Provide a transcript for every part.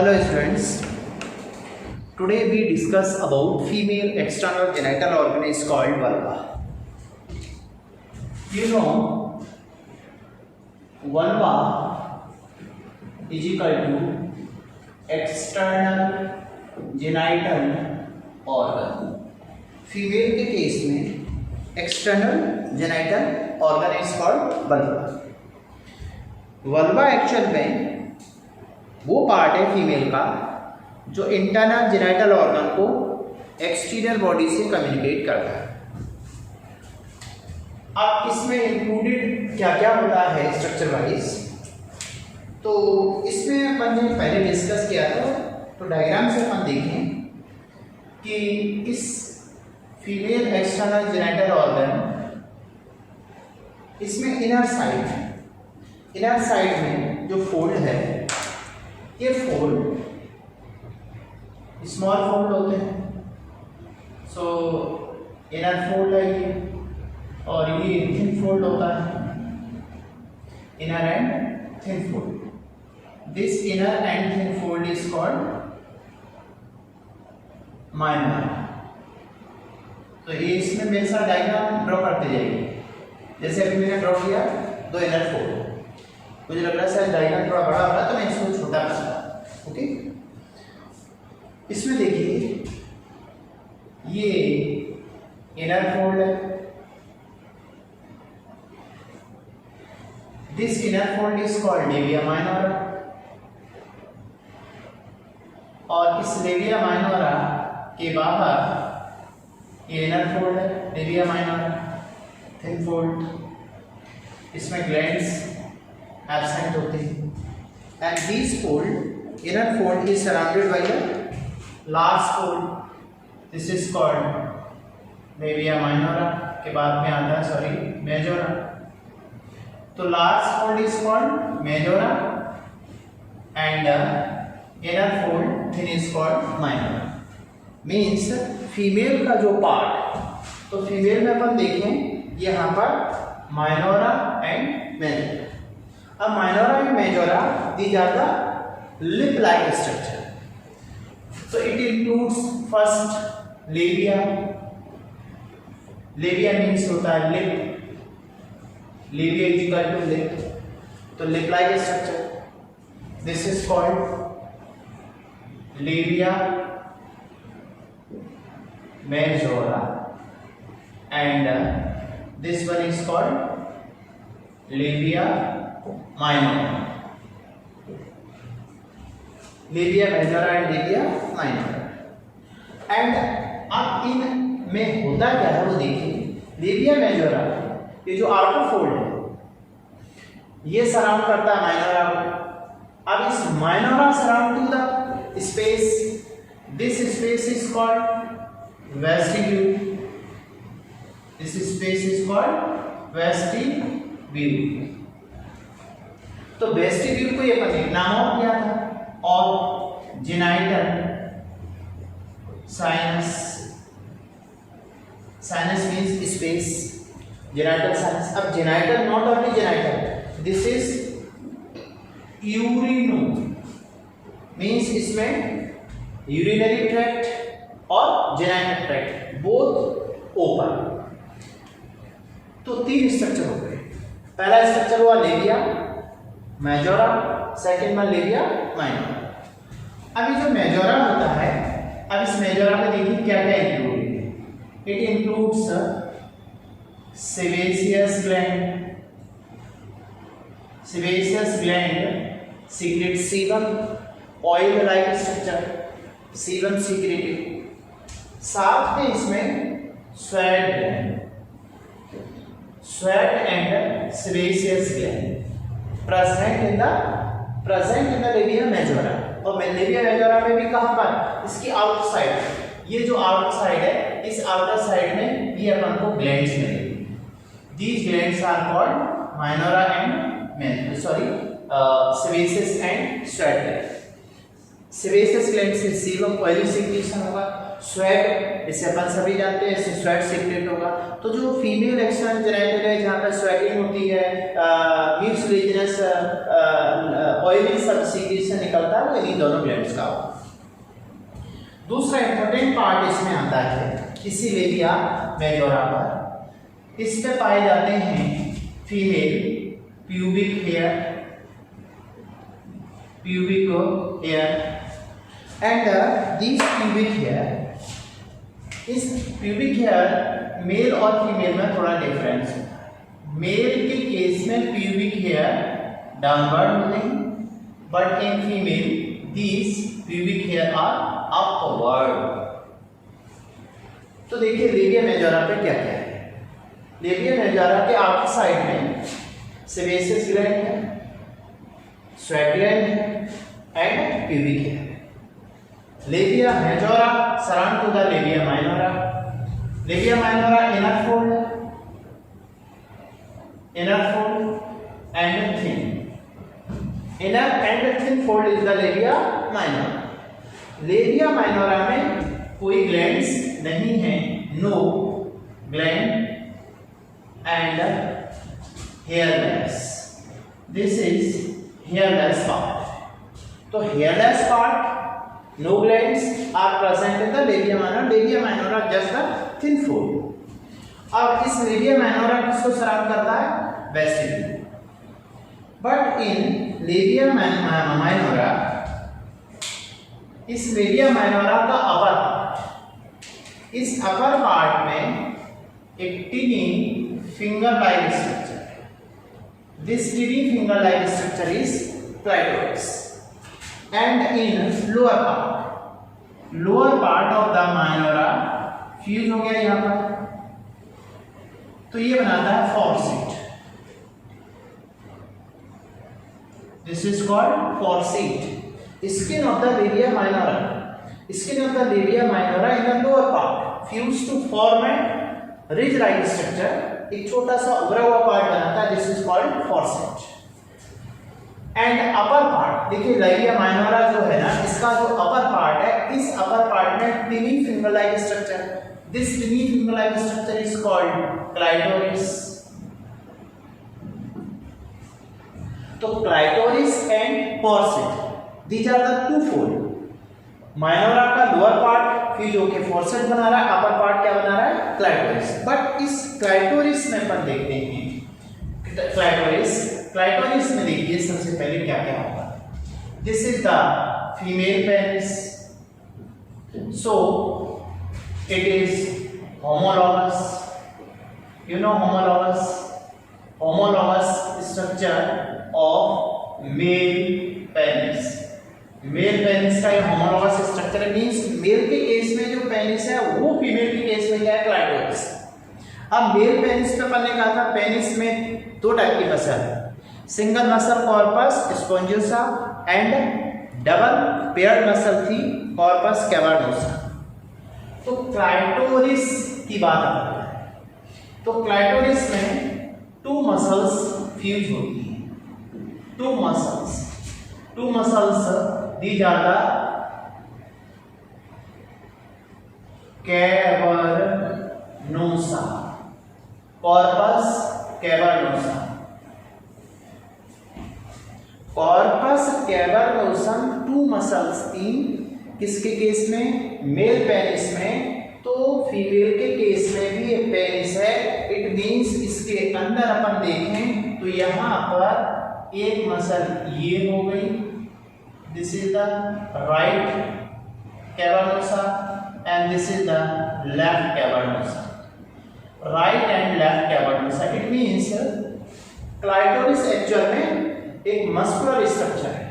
Hello students, today we discuss about female external genital organ is called vulva. You know, vulva is equal to external genital organ. Female के case में external genital organ is called vulva. Vulva actual में वो part है female का जो internal genital organ को exterior body से communicate करता है. अब इसमें इंक्लूडेड क्या क्या होता है स्ट्रक्चर वाइज, तो इसमें अपन ने पहले डिस्कस किया था. तो डायग्राम से अपन देखें कि इस फीमेल एक्सटर्नल जेनाइटल ऑर्गन, इसमें इनर साइड में जो फोल्ड है, ये फोल्ड स्मॉल फोल्ड होते हैं. सो इनर फोल्ड है ये, और ये थिन फोल्ड होता है, inner and thin fold. This inner and thin fold is called minor. तो ये इसमें मेरे साथ डायग्राम ड्रॉ करते जाइए. जैसे अभी मैंने ड्रॉ किया दो इनर फोल्ड, मुझे लग रहा है शायद डायग्राम थोड़ा बड़ा हो रहा है तो मैं इसको छोटा करूँगा. ओके, इसमें देखिए ये इनर फोल्ड है. This inner fold is called labia minora, और इस लेविया माइनोरा के बाहर ये इनर फोल्ड है, लेविया माइनोरा, थिन फोल्ड. इसमें ग्लैंड्स एब्सेंट होते हैं. And this fold, inner fold is surrounded by the large fold. This is called labia minora. के बाद में आता है सॉरी मेजोरा. तो large fold is called majora and inner fold thin is called minora. Means female का जो part, तो female में अपन देखें यहाँ पर माइनोरा एंड मेजोरा. अब minora and majora these are the lip like structure. So it includes first labia. Labia means होता है lip. Labia is equal to lip. तो lip like structure. This is called labia majora, and this one is called labia minora. Labia majora and labia minora. And अब इन में होता क्या है वो देखिए. लेविया मेजोरा, ये जो आउटर फोल्ड है ये सराउंड करता है माइनोरा को. अब इस minora surround to the space, this space is called vestibule. This space is called vestibule. तो वेस्टिब्यूल को ये अपन नाम ऑफ किया था. और genital sinus, sinus means space, genital sinus. अब genital not only genital, this is urino, means इसमें यूरिनरी ट्रैक्ट और जेनाइटल ट्रैक्ट बोथ ओपन. तो तीन स्ट्रक्चर हो गए. पहला स्ट्रक्चर हुआ लेविया मेजोरा, सेकेंड में लेविया माइनोरा. अभी जो मेजोरा होता है, अब इस मेजोरा में देखिए क्या क्या इंक्लूड है. It includes sebaceous gland. Sebaceous gland secret sebum, oil like structure, sebum secreted. साथ में इसमें sweat gland, sweat and sebaceous gland present in the labia majora. और लेविया मेजोरा में भी कहाँ पर, इसकी आउटर साइड, ये जो आउटर साइड है, इस आउटर साइड में ये अपन को ग्लैंड्स मिलेंगे. These glands are called minora and sebaceous and sweat gland. Sebaceous gland से सीबम ऑयली सीक्रेशन होगा. स्वेट, इसे अपन सभी जानते हैं, इससे स्वेट सीक्रेट होगा. तो जो फीमेल एक्सटर्नल जेनाइटल है जहाँ पर स्वेटिंग होती है, म्यूसिलेजिनस ऑयली सब सीक्रेशन निकलता है वो इन्हीं दोनों ग्लैंड्स का होगा। दूसरा इंपॉर्टेंट पार्ट इसमें आता है इसी लेबिया मेजोरा पर। इस पे पाए जाते हैं female pubic hair and this pubic hair, इस प्यूबिक हेयर मेल और फीमेल में थोड़ा डिफरेंस है। मेल के केस में प्यूबिक हेयर डाउनवर्ड होते हैं, but in female these pubic hair are upward. तो देखिए लेबिया मेजोरा पे क्या क्या है। लेबिया मेजोरा के आउटर साइड में सेबेसियस ग्लैंड है, स्वेट ग्लैंड है and pubic hair. Labia majora surround to the labia minora. Labia minora inner fold and thin. Inner and thin fold is the labia minora. Labia minora में कोई glands नहीं है, no gland and hairless. This is hairless part. तो hairless part, no glands are present in the labia minora. Labia minora just the thin fold. अब इस labia minora किसको surround करता है? Vestibule. But in labia minora, इस labia minora का upper part, इस अपर part में एक tiny finger like structure. This tiny finger like structure is clitoris. And in lower part of the minora fuse हो गया यहां पर, तो ये बनाता है fourchette. This is called fourchette. Skin of the labia minora, skin of the labia minora in the lower part fuse to form a ridge like structure. एक छोटा सा उभरा हुआ पार्ट बनाता है, this is called fourchette. And upper part, देखिए labia minora जो है ना, इसका जो अपर पार्ट है, इस अपर पार्ट में टिनी finger like structure. This tiny finger-like structure is called clitoris. तो clitoris and forceps, these are the two fold. Minora का लोअर पार्ट फ्यूज होके फॉर्सेट बना रहा है, अपर पार्ट क्या बना रहा है? क्लाइटोरिस। बट इस क्लाइटोरिस में अपन देखते हैं क्लाइटोरिस में देखिए सबसे पहले क्या क्या होगा। This is the female penis, so it is homologous. You know homologous structure of male penis. Male penis का ये homologous structure means मेल के केस में जो पेनिस है वो फीमेल के केस में क्या है? क्लाइटोरिस। अब मेल पेनिस पे अपन ने कहा था पेनिस में दो टाइप की मसल है, single muscle corpus spongiosa and double paired muscle थी कॉर्पस कैवर्नोसा। तो क्लाइटोरिस की बात आती है, तो क्लाइटोरिस में टू मसल्स फ्यूज होती हैं। Two muscles these are the cavernosa, corpus cavernosa. Corpus cavernosum two muscles थी किसके केस में? मेल पेनिस में। तो फीमेल के केस में भी एक पेनिस है, इट मींस इसके अंदर अपन देखें तो यहां पर एक मसल ये हो गई, this is the right cavernosa and this is the left cavernosa. Right and left cavernosa, it means clitoris actual में एक मस्कुलर स्ट्रक्चर है।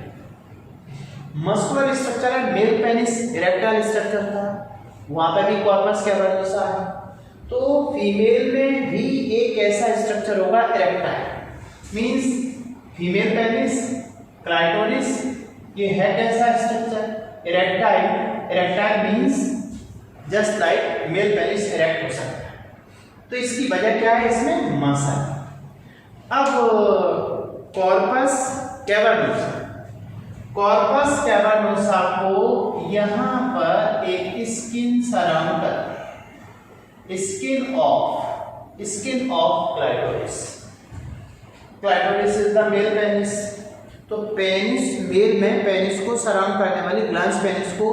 मस्कुलर स्ट्रक्चर है, मेल पेनिस इरेक्टाइल स्ट्रक्चर था, वहां पर भी कॉर्पस कैवर्नोसा है। तो फीमेल में भी एक ऐसा स्ट्रक्चर होगा erectile, means female penis clitoris ये है कैसा structure? Erectile. Erectile means just like male penis erect हो सकता है। तो इसकी वजह क्या है? इसमें मसल। अब कॉर्पस कैवर्नोसा, कॉर्पस कैवर्नोसा को यहां पर एक स्किन सराउंड करती है, skin of clitoris. Clitoris is the male penis. तो पेनिस मेल में पेनिस को सराउंड करने वाली ग्लैंड्स, पेनिस को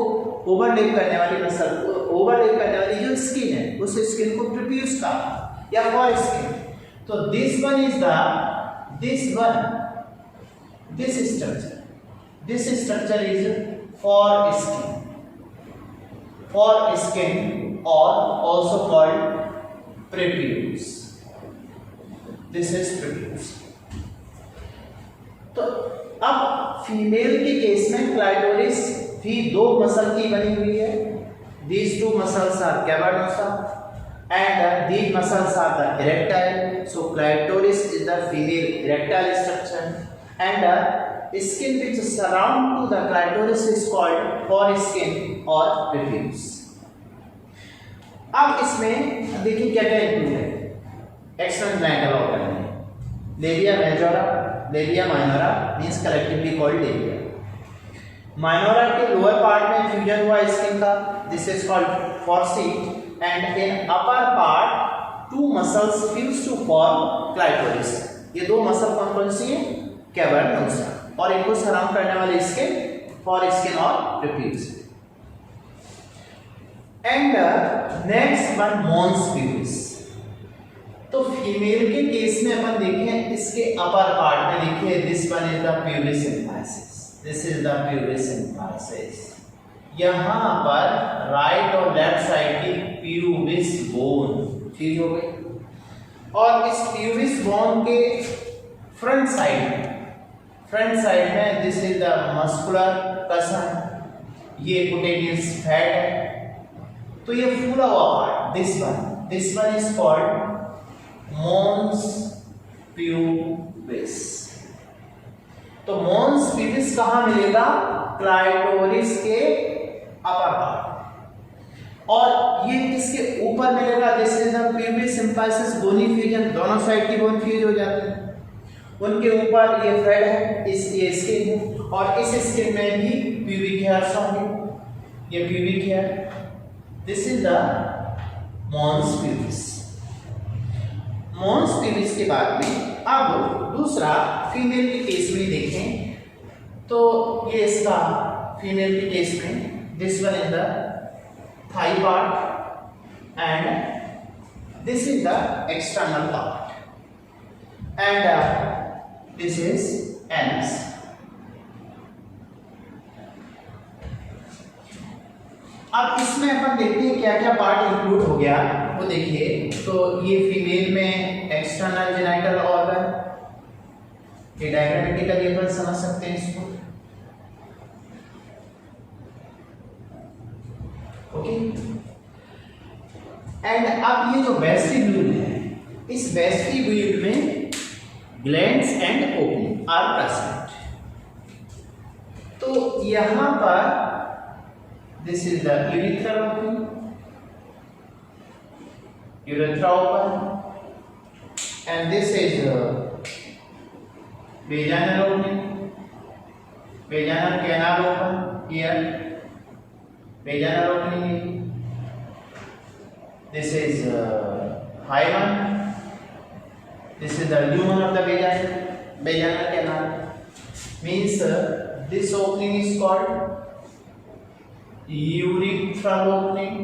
ओवरलेप करने वाली मसल, ओवरलेप करने वाली जो स्किन है उस स्किन को प्रीप्यूस का या फॉर स्किन। तो this one is the this structure is foreskin और also called prepuce. This is prepuce. तो अब फीमेल के केस में क्लाइटोरिस भी दो मसल की बनी हुई है। These two muscles are cavernosa and these muscles are the erectile. So clitoris is the female erectile structure and skin which surround to the clitoris is called foreskin or prepuce. अब इसमें देखिए क्या क्या include है। External genital organ है, labia majora, labia minora means collectively called labia. Minora के lower part में fusion हुआ स्किन का, this is called fourchette and in upper part two muscles fuse to form clitoris. ये दो muscle कौन कौन सी है? कैवर्नोसा, और इनको सराउंड करने वाले स्किन फॉरस्किन और prepuce. And next one mons pubis. तो फीमेल के केस में अपन देखें इसके अपर पार्ट में देखिए this one is the pubis symphysis, this is the pubis symphysis. यहाँ पर राइट और लेफ्ट साइड की प्यूबिस बोन फ्यूज हो गई और इस प्यूबिस बोन के फ्रंट साइड में this is the muscular cushion, ये कुटेनियस फैट है। तो ये फूला हुआ part this one is called mons pubis. तो मॉन्स प्यूबिस कहाँ मिलेगा? क्लाइटोरिस के अपर पार्ट, और ये किसके ऊपर मिलेगा? This is the pubis symphysis bony fusion, दोनों साइड की बोन फ्यूज हो जाती है। उनके ऊपर ये फ्रेड है, ये स्किन है, और इस स्किन में भी प्यूबिक हेयर्स होंगे, ये pubic hair. This is the mons pubis. Mons pubis के बाद में अब दूसरा फीमेल के केस में देखें तो ये इसका फीमेल के केस में this one is the thigh part and this is the external part and this is anus. अब इसमें अपन देखते हैं क्या क्या पार्ट इंक्लूड हो गया। वो देखिए तो ये फीमेल में एक्सटर्नल जेनिटल ऑर्गन, ये डायग्रामेटिकली अपन समझ सकते हैं इसको, ओके। एंड अब ये जो वेस्टिब्यूल है, इस वेस्टिब्यूल में glands and opening are present. तो यहां पर this is the urethral opening, urethra open, and this is vaginal opening, vaginal canal open here, vaginal opening here. This is hymen, this is the lumen of the vaginal canal, means this opening is called urethral opening,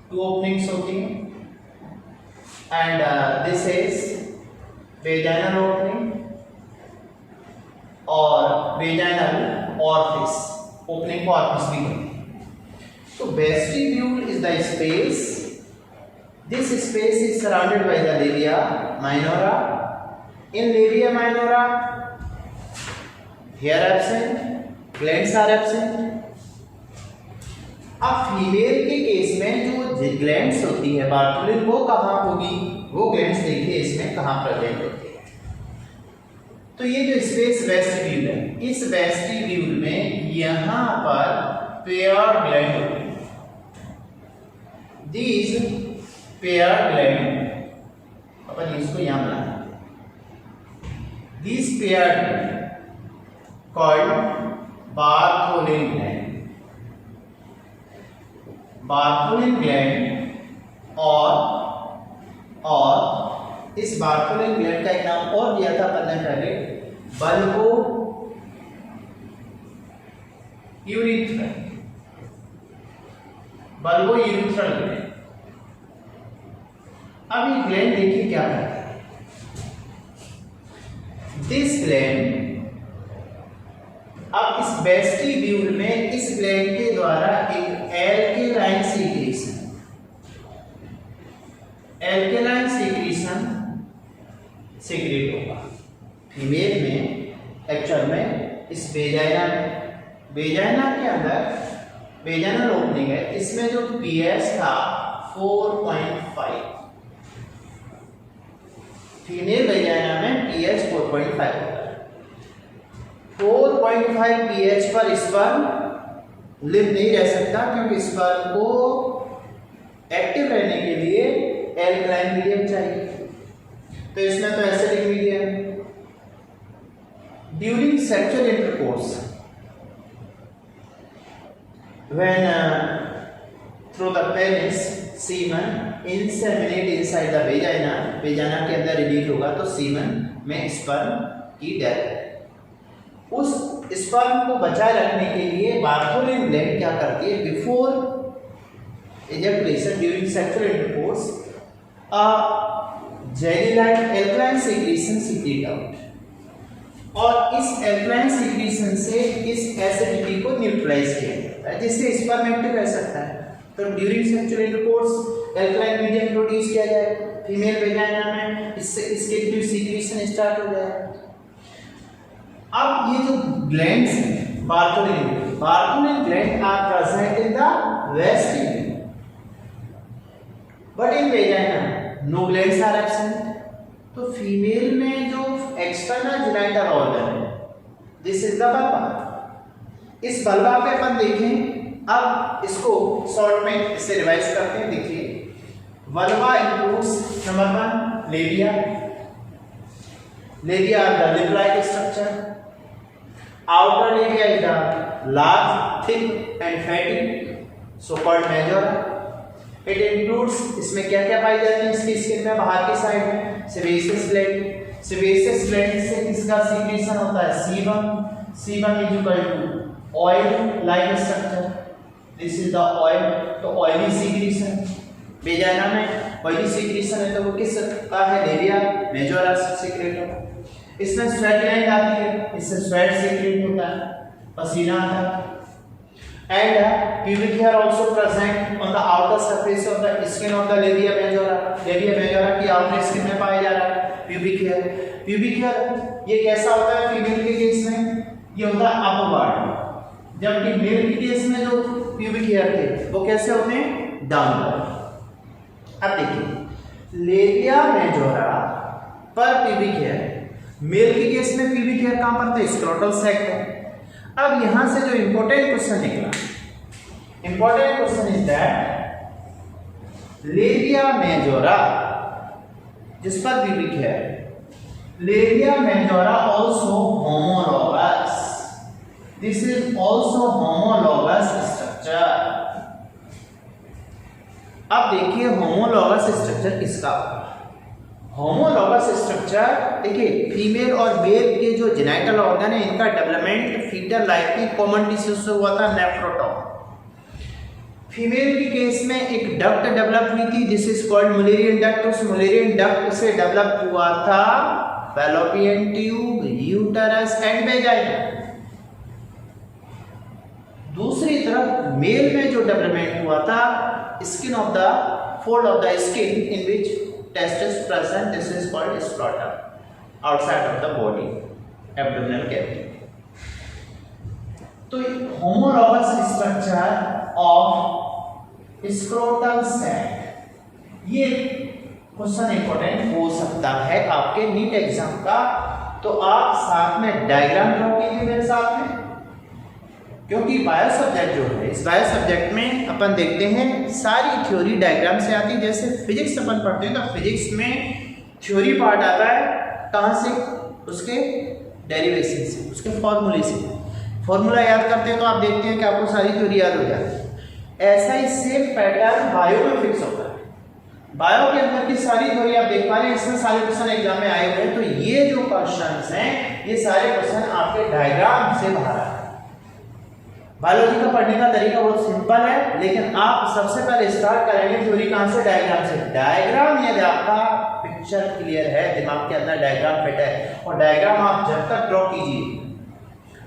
two openings होती हैं, and this is vaginal opening और vaginal orifice, opening को orifice भी कहते हैं। तो vestibule is the space, this space is surrounded by the labia minora. In labia minora hair absent, glands are absent। अब female के केस में जो ग्लैंड्स होती है बार्टुलिन, वो कहाँ होगी? वो ग्लैंड्स देखिए इसमें कहाँ प्रेजेंट होती है। तो ये जो स्पेस वेस्टिब्यूल है, इस वेस्टिब्यूल में यहाँ पर पेयर ग्लैंड होती है। दीज पेयर ग्लैंड, अपन इसको यहाँ बनाते हैं, these pair gland called Bartholin gland. Bartholin gland और इस बार्टुलिन ग्लैंड का एक नाम और दिया था अपन ने पहले, bulbo urethral, bulbo urethral gland. अब ये ग्लैंड देखिए क्या करता है। दिस ग्लैंड, अब इस वेस्टिब्यूल में इस ग्लैंड के द्वारा एक एल्केलाइन सीक्रेशन सीक्रेट होगा फीमेल में। एक्चुअल में इस वेजाइना के अंदर वेजाइनल ओपनिंग है, इसमें जो पीएच था 4.5, फीमेल वेजाइना में पीएच 4.5 होता है। 4.5 पीएच पर स्पर्म लिव नहीं रह सकता, क्योंकि स्पर्म को एक्टिव रहने के लिए एल्कलाइन मीडियम चाहिए। तो इसमें तो acidic medium. During sexual intercourse, when through the penis semen inseminate inside the vagina, vagina के अंदर रिलीज होगा तो सीमन में स्पर्म की डेथ। उस स्पर्म को बचाए रखने के लिए बार्थोलिन ग्लैंड क्या करती है, before ejaculation during sexual intercourse a jelly-like alkaline secretion secret out, और इस एल्कलाइन सीक्रेशन से इस एसिडिटी को न्यूट्रलाइज किया जाता है, जिससे स्पर्म एक्टिव रह सकता है। तो during sexual intercourse alkaline medium produce किया जाए फीमेल वेजाइना में, इससे इसके सीक्रेशन स्टार्ट हो जाए। अब ये जो ग्लैंड्स हैं Bartholin gland are present in the vestibule, but in vagina no glands are absent. तो फीमेल में जो एक्सटर्नल जेनिटल ऑर्गन है, दिस इज द वल्वा। इस वल्वा पे अपन देखें, अब इसको शॉर्ट में इससे रिवाइज करते हैं। देखिए, vulva includes number 1 labia. Labia are the lip like structure. Outer labia is the large, thick and fatty, so called majora. It includes, इसमें क्या क्या पाई जाती है इसकी स्किन में, बाहर की साइड में सेबेशियस ग्लैंड। सेबेशियस ग्लैंड से किसका सीक्रेशन होता है, sebum. Sebum is equal to oil like structure, this is the oil. तो ऑयली सीक्रेशन वेजाइना में ऑयली सीक्रेशन है, तो वो किस का है, लेबिया मेजोरा सीक्रेट होता है। इसमें स्वेट ग्लैंड आती है, इससे स्वेट सीक्रेट होता है, पसीना आता है। And pubic hair also present on the outer surface of the skin of the labia majora. Labia majora की outer skin में पाया जा रहा है pubic hair. Pubic hair ये कैसा होता है फीमेल के केस में, ये होता है अपवर्ड, जबकि मेल के केस में जो pubic hair थे वो कैसे होते हैं, डाउनवर्ड। अब देखिए, लेबिया मेजोरा पर pubic hair, मेल के केस में pubic hair कहाँ पर था, स्क्रोटल सैक है। अब यहां से जो इंपॉर्टेंट क्वेश्चन निकला, important question is that labia majora, जिस पर pubic है, labia majora also homologous, this is also homologous structure. अब देखिए होमोलॉगस स्ट्रक्चर किसका होगा, होमोलॉगस स्ट्रक्चर। देखिए, फीमेल और मेल के जो जेनिटल ऑर्गन है, इनका डेवलपमेंट फीटल लाइफ की कॉमन टिश्यू से हुआ था, नेफ्रोटॉम। फीमेल के केस में एक डक्ट डेवलप हुई थी, this is called Mullerian duct. उस मुलेरियन डक्ट से डेवलप हुआ था fallopian tube, uterus and vagina. दूसरी तरफ मेल में जो डेवलपमेंट हुआ था, skin of the fold of the skin in which testis present, this is called scrotum outside of the body, abdominal cavity. तो homologous structure of scrotal sac, ये question important हो सकता है आपके नीट एग्जाम का। तो आप साथ में डायग्राम ड्रॉ कीजिए मेरे साथ में, क्योंकि बायो सब्जेक्ट जो है, इस बायो सब्जेक्ट में अपन देखते हैं सारी थ्योरी डायग्राम से आती है। जैसे फिजिक्स अपन पढ़ते हैं तो फिजिक्स में थ्योरी पार्ट आता है कहाँ से, उसके डेरिवेशन से, उसके फॉर्मूले से। फॉर्मूला याद करते हैं तो आप देखते हैं कि आपको सारी थ्योरी याद हो जाती है। ऐसा ही सेम पैटर्न बायो में फिक्स होता है। बायो के अंदर की सारी थ्योरी आप देख पा रहे हैं, इसमें सारे क्वेश्चन एग्जाम में आए हुए हैं। तो ये जो क्वेश्चंस हैं ये सारे क्वेश्चन आपके डायग्राम से बाहर आए। बायोलॉजी का पढ़ने का तरीका बहुत सिंपल है, लेकिन आप सबसे पहले स्टार्ट करेंगे थ्योरी कहां से, डायग्राम से। डायग्राम यदि आपका पिक्चर क्लियर है, दिमाग के अंदर डायग्राम फिट है, और डायग्राम आप जब तक ड्रॉ कीजिए,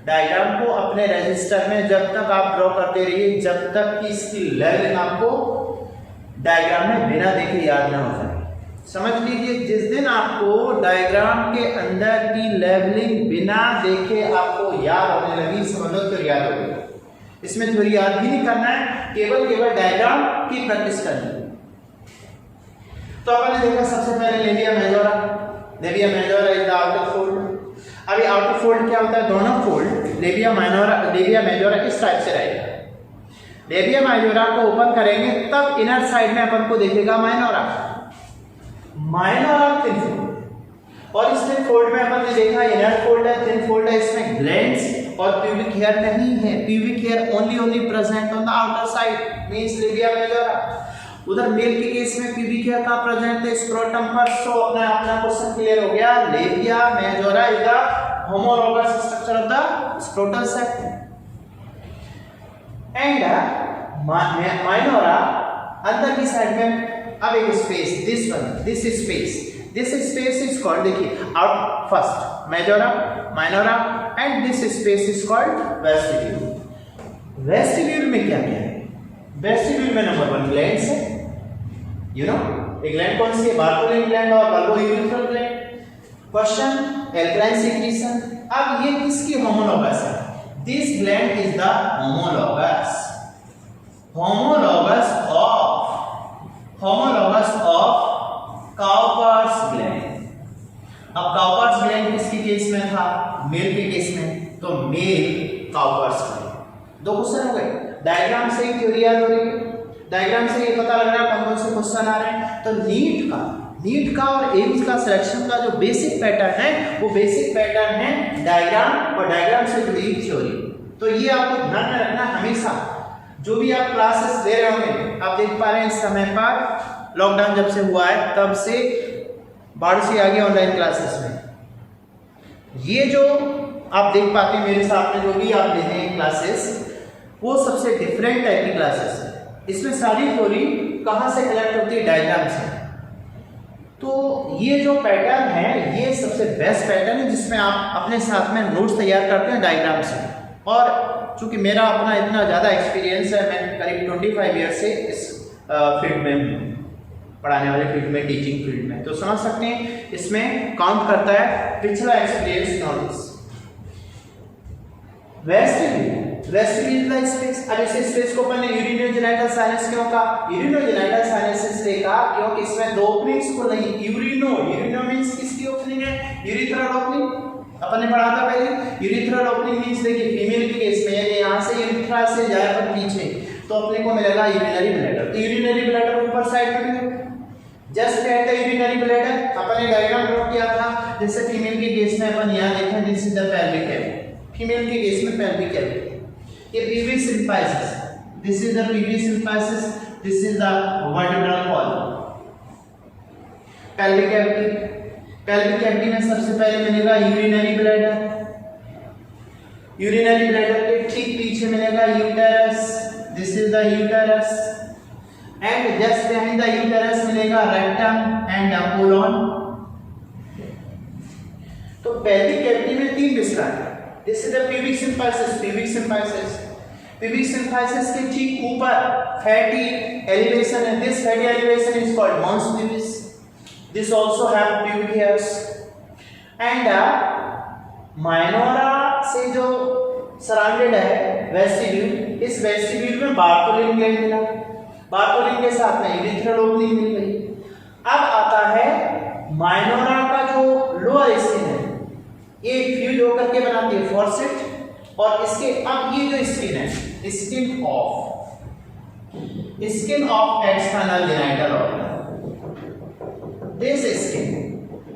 डायग्राम को अपने रजिस्टर में जब तक आप ड्रॉ करते रहिए, जब तक कि इसकी लेवलिंग आपको डायग्राम में बिना देखे याद ना हो जाए। समझ लीजिए, जिस दिन आपको डायग्राम के अंदर की लेवलिंग बिना देखे आपको याद होने लगी, समझ लो तो याद हो गई। इसमें थ्योरी याद भी नहीं करना है, केवल डायग्राम की प्रैक्टिस करनी है। तो अपन ने देखा सबसे पहले लेबिया majora. Labia majora is the outer fold. अभी आउटर फोल्ड क्या होता है, दोनों फोल्ड लेबिया मेजोरा किस टाइप से रहेगा। लेबिया मेजोरा को ओपन करेंगे तब इनर साइड में अपन को दिखेगा माइनोरा थिन फोल्ड। और इस थिन फोल्ड में अपन ने देखा इनर फोल्ड है, थिन फोल्ड है, इसमें ग्लैंड्स और प्यूबिक हेयर नहीं है। Pubic here only present on the outer side, means labia majora. उधर मेल के केस में प्यूबिक हेयर का प्रेजेंट है स्क्रोटम पर। सो अपना क्वेश्चन क्लियर हो गया, labia majora is the homologous structure of the scrotal sect and minora अंदर की साइड में अब एक space, this space is called, देखिए out first majora minora and this space is called vestibule. Vestibule में क्या क्या है, वेस्टिब्यूल में नंबर 1 ग्लैंड्स है, यू नो एक ग्लैंड कौन सी है, बार्टोलिन ग्लैंड और bulbourethral gland. Question alkaline secretion. अब ये किसकी होमोलॉगस है, this gland is the homologous of Cowper's gland. अब काउपर्स ग्लैंड किसके केस में था, मेल के केस में, तो मेल काउपर्स ग्लैंड। दो क्वेश्चन हो गए, डायग्राम से ही थ्योरी याद हो रही है, डायग्राम से ये पता लग रहा है कौन से क्वेश्चन आ रहे हैं। तो नीट का और एम्स का सिलेक्शन का जो बेसिक पैटर्न है वो बेसिक पैटर्न है डायग्राम और डायग्राम से जुड़ी थ्योरी। तो ये आपको ध्यान में रखना हमेशा, जो भी आप क्लासेस ले रहे होंगे। आप देख पा रहे हैं इस समय पर लॉकडाउन जब से हुआ है तब से बाढ़ से आगे ऑनलाइन क्लासेस में ये जो आप देख पाते हैं मेरे साथ में जो भी आप लेते हैं क्लासेस, वो सबसे डिफरेंट टाइप की क्लासेस है। इसमें सारी थ्योरी कहाँ से कलेक्ट होती है, डायग्राम से। तो ये जो पैटर्न है ये सबसे बेस्ट पैटर्न है जिसमें आप अपने साथ में नोट्स तैयार करते हैं डायग्राम से। और चूंकि मेरा अपना इतना ज़्यादा एक्सपीरियंस है, मैं करीब 25 ईयर से इस फील्ड में हूँ, पढ़ाने वाले फील्ड में, टीचिंग फील्ड में, तो समझ सकते हैं इसमें काउंट करता है पिछला एक्सपीरियंस नॉलेज। वेस्टिब्यूल का स्पेस। अब इस स्पेस को अपन ने यूरिनोजेनाइटल साइनस क्यों कहा, यूरिनोजेनाइटल साइनस इसलिए कहा क्योंकि इसमें दो ओपनिंग्स को नहीं, यूरिनो मींस किसकी ओपनिंग है, यूरिथ्रल ओपनिंग। अपन ने पढ़ा था पहले, यूरिथ्रल ओपनिंग मींस देखिए फीमेल के केस में यदि यहाँ से यूरिथ्रा से जाए पर पीछे तो अपने को मिलेगा यूरिनरी ब्लैडर। तो यूरिनरी ब्लैडर ऊपर साइड में मिलेगा, just at the urinary bladder. अपन ने डायग्राम ड्रॉ किया था, जैसे फीमेल के केस में अपन यहाँ देखा this is the pelvic cavity, female के केस में पेल्विक कैविटी। ये PV symphysis, this is the PV symphysis, this is the vertebral column. Pelvic cavity में सबसे पहले मिलेगा यूरिनरी ब्लैडर, यूरिनरी ब्लैडर के ठीक पीछे मिलेगा uterus, this is the uterus and just behind the uterus मिलेगा रेक्टम एंड कोलन। तो पेल्विक कैविटी में 3 विस्तार है। This is the pubic symphysis, pubic symphysis के ठीक ऊपर फैटी एलिवेशन है, this fatty elevation is called mons pubis, this also have pubic hairs and minora से जो सराउंडेड है वेस्टिब्यूल, इस वेस्टिब्यूल में बार्टोलिन ग्लैंड मिला, बार्टोलिन के साथ में यूरिथ्रल ओपनिंग मिल गई। अब आता है माइनोरा का जो लोअर स्किन है, ये फ्यूज होकर के बनाती है फॉर्सेट, और इसके अब ये जो स्किन है, skin of external genital organ, this skin,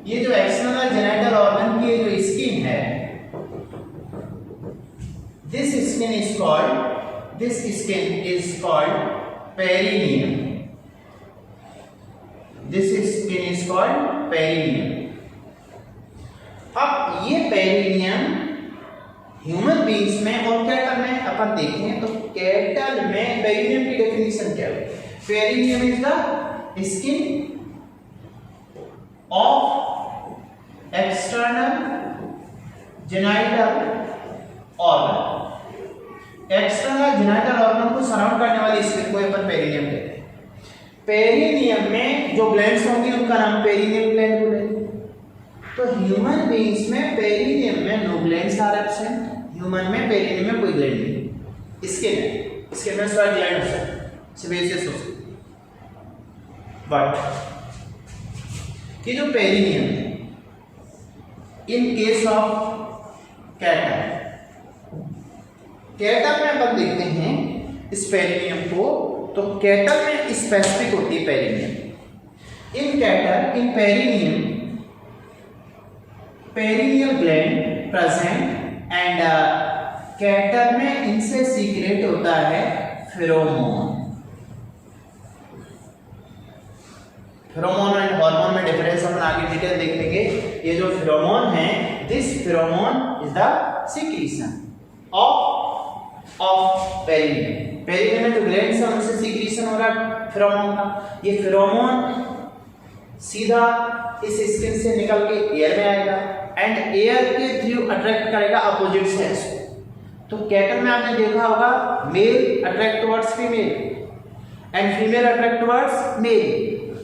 ये जो एक्सटर्नल जेनिटल ऑर्गन की जो स्किन है, this skin is called perineum, this skin is called perineum. अब ये पेरिनियम ह्यूमन बींग्स में और कैटल में अपन देखें तो कैटल में पेरिनियम की डेफिनेशन क्या है? Perineum is the skin of external genital organ. External genital organ को सराउंड करने वाली स्किन को अपन पेरिनियम कहते हैं। पेरिनियम में जो ग्लैंड्स होंगी उनका नाम पेरिनियल ग्लैंड बोलेंगे। तो ह्यूमन बींग्स में पेरिनियम में no glands are absent. Human में पेरिनियम में कोई ग्लैंड नहीं, स्किन है, स्किन में सिर्फ ग्लैंड हो सकता है, सेबेसियस हो सकता है। बट ये जो पेरिनियम है इन केस ऑफ कैटल, कैटल में अपन देखते हैं इस पेरिनियम को, तो कैटल में स्पेसिफिक होती है perineum. In cattle in perineum perineal gland present and cattle में इनसे सीक्रेट होता है फेरोमोन। फेरोमोन एंड हार्मोन में डिफरेंस अपन आगे डिटेल देख लेंगे। ये जो फेरोमोन है, this pheromone is the secretion of perineum. Perineum में जो ग्लैंड्स हैं उनसे सीक्रेशन हो रहा है फेरोमोन का। ये फेरोमोन सीधा इस स्किन से निकल के एयर में आएगा एंड एयर के थ्रू अट्रैक्ट करेगा अपोजिट सेक्स को। तो कैटल में आपने देखा होगा male attract towards female and female attract towards male.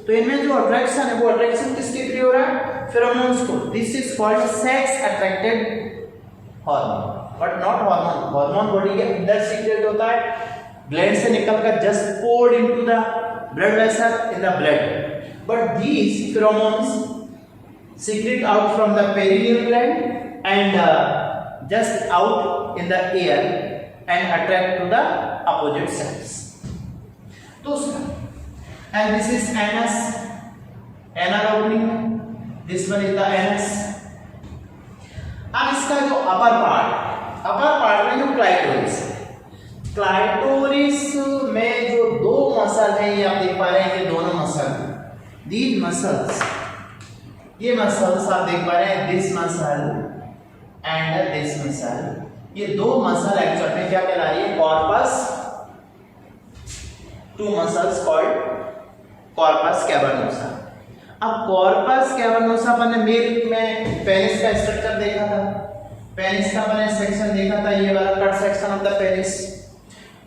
तो इनमें जो अट्रैक्शन है वो अट्रैक्शन किसके थ्रू हो रहा है? फेरोमोन्स को। This is called sex attracted hormone, but not hormone. Hormone body के अंदर सीक्रेट होता है, ग्लैंड से निकलकर just poured into the blood vessel in the blood, but these pheromones secrete out from the perineal gland and just out in the air and attract to the opposite sex. तो उसका and this is anus, anal opening, this one is the anus. अब इसका जो अपर part में जो clitoris है, clitoris में जो दो मसल हैं ये आप देख पा रहे हैं, ये दोनों मसल, these muscles, ये मसल्स आप देख पा रहे हैं, this muscle and this muscle, ये दो मसल एक्चुअल में क्या कहला रही है? Corpus, two muscles called corpus cavernosa. अब कॉर्पस कैवर्नोसा अपन ने मेल में पेनिस का स्ट्रक्चर देखा था, पेनिस का अपन ने सेक्शन देखा था, ये वाला cut section of the penis.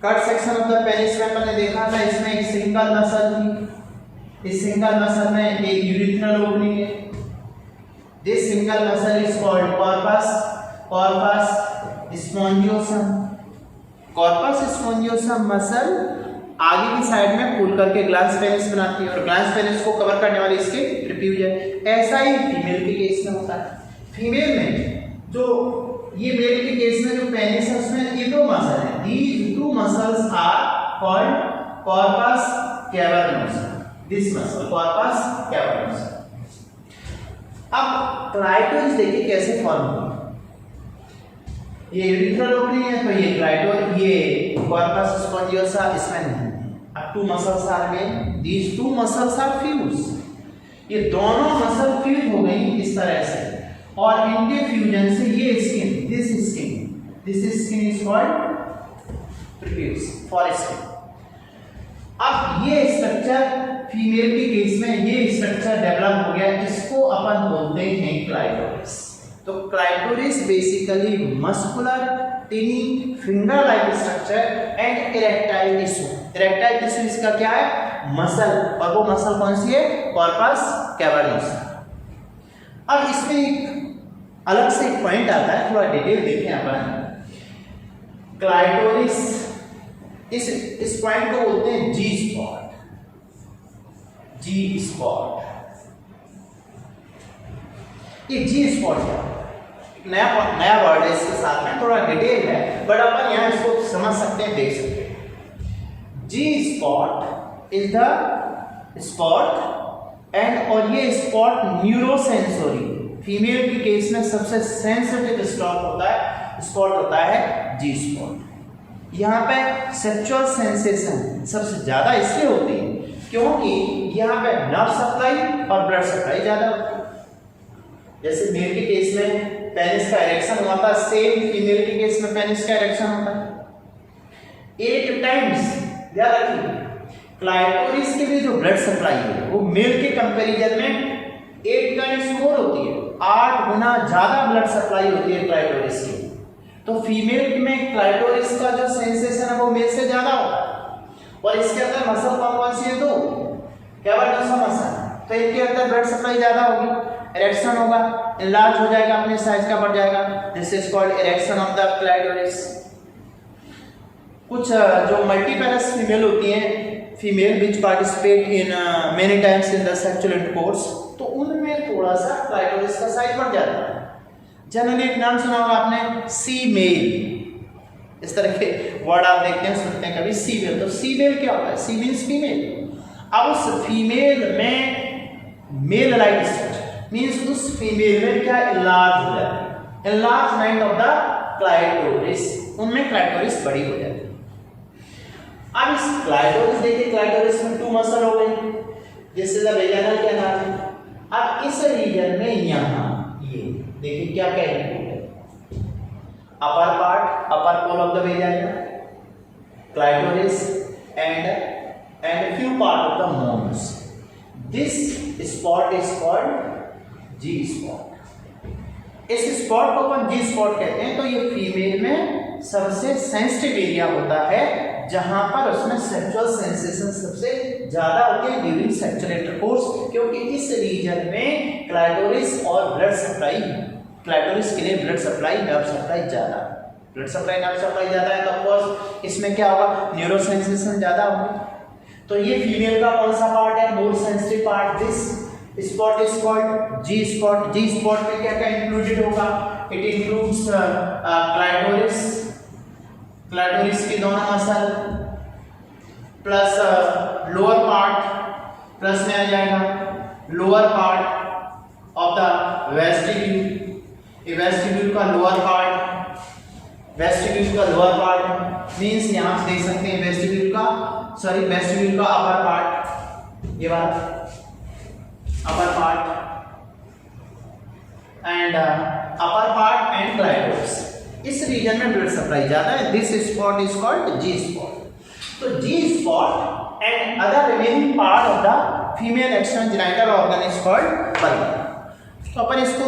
Cut section of the penis में अपन ने देखा था इसमें एक सिंगल मसल थी, इस सिंगल मसल में एक यूरिथ्रल ओपनिंग है। This single muscle is called corpus spongiosum. Corpus spongiosum muscle आगे की साइड में फूल करके ग्लास पेनिस बनाती है और ग्लास पेनिस को कवर करने वाली इसकी ट्रिप्यूज है। ऐसा ही फीमेल के केस में होता है। फीमेल में जो ये मेल के केस में जो पेनिस है उसमें ये दो मसल है, these two muscles are called corpus cavernosum. This muscle corpus cavernosum. अब क्लाइटोरिस देखिए कैसे फॉर्म हुआ। ये यूरिथ्रल ओपनिंग है तो ये ये कॉर्पस स्पॉन्जियोसा इसमें नहीं है। अब टू मसल्स आर में, these two muscles are fuse. ये दोनों मसल फ्यूज हो गई इस तरह से और इनके फ्यूजन से ये skin, this skin is called prepuce foreskin. अब ये स्ट्रक्चर फीमेल के केस में ये स्ट्रक्चर डेवलप हो गया, इसको अपन बोलते हैं क्लाइटोरिस। तो clitoris basically muscular टिनी finger like structure and erectile tissue. Erectile tissue इसका क्या है? मसल, और वो मसल कौन सी है? Corpus cavernosa. अब इसमें एक अलग से एक पॉइंट आता है, थोड़ा डिटेल देखें अपन। क्लाइटोरिस इस पॉइंट को बोलते हैं जी स्पॉट। ये जी स्पॉट नया वर्ड है, इसके साथ में थोड़ा डिटेल है बट अपन यहाँ इसको समझ सकते हैं, देख सकते हैं। G spot is the spot and और ये स्पॉट न्यूरोसेंसोरी, फीमेल के केस में सबसे सेंसिटिव स्पॉट होता है जी स्पॉट। यहाँ पे सेक्सुअल सेंसेशन सबसे ज्यादा इसलिए होती है क्योंकि यहाँ पे नर्व सप्लाई और ब्लड सप्लाई ज्यादा होती है। जैसे मेल के केस में पेनिस का इरेक्शन हुआ था, सेम फीमेल के केस में पेनिस का इरेक्शन होता है 8 टाइम्स। याद रखिए क्लाइटोरिस के लिए जो ब्लड सप्लाई है वो मेल के कंपैरिजन में 8 टाइम्स मोर होती है, 8 गुना ज्यादा ब्लड सप्लाई होती है क्लाइटोरिस की। तो फीमेल में क्लाइटोरिस का जो सेंसेशन है वो मेल से ज्यादा होता है। और इसके अंदर मसल कौन सी है? दो कैवर्नोसा मसल, तो इनके अंदर ब्लड सप्लाई ज्यादा होगी, इरेक्शन होगा, इनलार्ज हो जाएगा, अपने साइज का बढ़ जाएगा। This is called erection of the clitoris. कुछ जो मल्टीपेरस फीमेल होती हैं, female which participate in many times in the sexual intercourse, तो उनमें थोड़ा सा क्लाइटोरिस का साइज बढ़ जाता है। जनरली एक नाम सुना होगा आपने सी मेल, इस तरह के वर्ड आप देखते हैं सुनते हैं कभी सी मेल। तो सी मेल क्या होता है? C means female. अब उस फीमेल में मेल लाइक स्ट्रक्चर मीन्स उस फीमेल में क्या इनलार्ज हो जाता है, एनलार्जमेंट ऑफ द क्लाइटोरिस, उनमें क्लाइटोरिस बड़ी हो जाती है। अब इस क्लाइटोरिस देखिए, क्लाइटोरिस में 2 मसल हो गए, जिससे द वेजाइनल कैनाल है। अब इस रीजन में यहाँ ये देखिए क्या क्या है, upper part, upper pole of the vagina, clitoris and few part of the mons. This spot is called G spot. इस स्पॉट को अपन जी स्पॉट कहते हैं। तो ये फीमेल में सबसे सेंसिटिव एरिया होता है, जहां पर उसमें सेक्सुअल सेंसेशन सबसे ज्यादा होती है ड्यूरिंग सेक्सुअल इंटरकोर्स, क्योंकि इस रीजन में क्लाइटोरिस और ब्लड सप्लाई, क्लाइटोरिस के लिए ब्लड सप्लाई, नर्व सप्लाई ज्यादा, ब्लड सप्लाई नर्व सप्लाई ज्यादा है, तो ऑफकोर्स इसमें क्या होगा, न्यूरो सेंसेशन ज्यादा होगा। तो ये फीमेल का कौन सा पार्ट है? More sensitive part. This spot is called G spot. G spot में क्या क्या इंक्लूडेड होगा? इट इंक्लूड्स क्लाइटोरिस, क्लाइटोरिस की दोनों muscle plus lower part, plus में आ जाएगा lower part of the vestibule, vestibule का लोअर पार्ट, वेस्टिब्यूल का लोअर पार्ट मींस यहां से देख सकते हैं वेस्टिब्यूल का, सॉरी वेस्टिब्यूल का अपर पार्ट, ये वाला upper part and upper part and clitoris. इस रीजन में ब्लड सप्लाई ज्यादा है। This spot is called G spot. तो G spot and other remaining part of the female external genital organ is called vulva. तो अपन इसको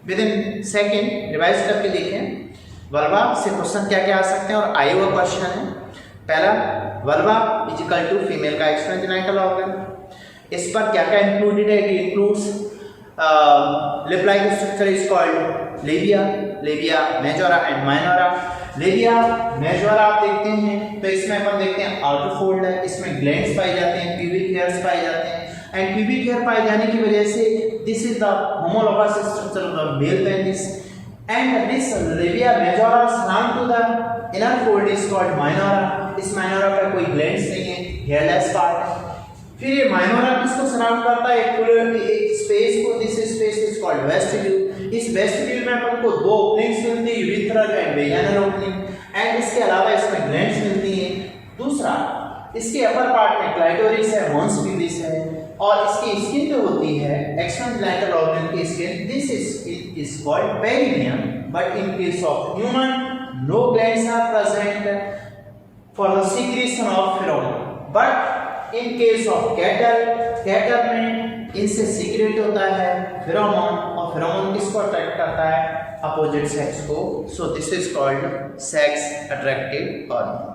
with in second revise करके देखें। वल्वा से क्वेश्चन क्या क्या आ सकते हैं और आए हुआ क्वेश्चन है। पहला, vulva is equal to female का एक्सटर्नल जेनिटल ऑर्गन। इस पर क्या क्या इंक्लूडेड है? कि includes lip like structure is called labia, labia majora and minora. Labia majora आप देखते हैं तो इसमें अपन देखते हैं आउटर फोल्ड है, इसमें ग्लैंड्स पाए जाते हैं, प्यूबिक हेयर्स पाए जाते हैं, एंड प्यूबिक हेयर पाए जाने की वजह से this is the homologous structure of the male penis, and this labia majora surround to the inner fold is called minora. इस माइनोरा पर कोई ग्लैंड्स नहीं है, हेयरलेस पार्ट है। फिर ये माइनोरा किसको सराउंड करता है? एक स्पेस को, this space is called vestibule. इस वेस्टिब्यूल में अपन को 2 ओपनिंग्स मिलती है, urethral and vaginal opening, and इसके अलावा इसमें ग्लैंड्स मिलती हैं। दूसरा, इसके अपर पार्ट में क्लाइटोरिस है, मॉन्स पिलिस है, और इसकी स्किन जो होती है एक्सटर्नल जेनिटल ऑर्गन की skin, this is called perineum, but in case of human no glands are present for the secretion of pheromone, but in case of cattle में इनसे सीक्रेट होता है फेरोमोन, और फेरोमोन किसको अट्रैक्ट करता है? Opposite sex को। So this is called sex attractive hormone.